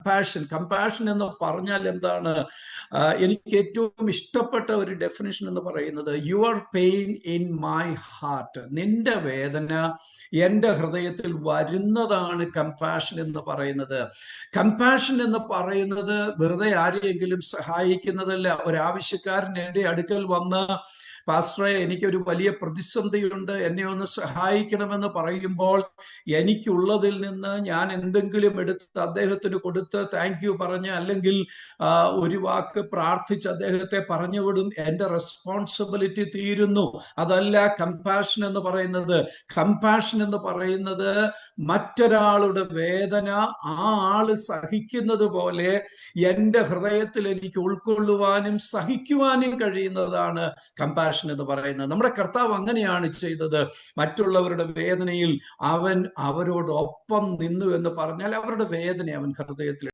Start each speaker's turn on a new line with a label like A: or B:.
A: Compassion. Compassion എന്ന് പറഞ്ഞാൽ എന്താണ്? എനിക്ക് ഏറ്റവും ഇഷ്ടപ്പെട്ട ഒരു ഡെഫിനിഷൻ എന്ന് പറയുന്നത്, your pain in my heart. നിന്റെ വേദന എൻ്റെ ഹൃദയത്തിൽ വരുന്നതാണ് കമ്പാഷൻ എന്ന് പറയുന്നത്. കമ്പാഷൻ എന്ന് പറയുന്നത് വെറുതെ ആരെയെങ്കിലും സഹായിക്കുന്നതല്ല. ഒരാവശ്യക്കാരൻ എൻ്റെ അടുക്കൽ വന്ന്, പാസ്റ്ററെ എനിക്കൊരു വലിയ പ്രതിസന്ധിയുണ്ട്, എന്നെ ഒന്ന് സഹായിക്കണമെന്ന് പറയുമ്പോൾ എനിക്കുള്ളതിൽ നിന്ന് ഞാൻ എന്തെങ്കിലും എടുത്ത് അദ്ദേഹത്തിന് കൊടുത്ത് താങ്ക് യു പറഞ്ഞ്, അല്ലെങ്കിൽ ഒരു വാക്ക് പ്രാർത്ഥിച്ച് അദ്ദേഹത്തെ പറഞ്ഞുവിടും, എൻ്റെ റെസ്പോൺസിബിലിറ്റി തീരുന്നു. അതല്ല കമ്പാഷൻ എന്ന് പറയുന്നത്. കമ്പാഷൻ എന്ന് പറയുന്നത് മറ്റൊരാളുടെ വേദന ആ ആള് സഹിക്കുന്നത് പോലെ എൻ്റെ ഹൃദയത്തിൽ എനിക്ക് ഉൾക്കൊള്ളുവാനും സഹിക്കുവാനും കഴിയുന്നതാണ് കമ്പാഷൻ എന്ന് പറയുന്നത്. നമ്മുടെ കർത്താവ് അങ്ങനെയാണ് ചെയ്തത്. മറ്റുള്ളവരുടെ വേദനയിൽ അവൻ അവരോടൊപ്പം നിന്നു എന്ന് പറഞ്ഞാൽ അവരുടെ വേദന അവൻ ഹൃദയത്തിൽ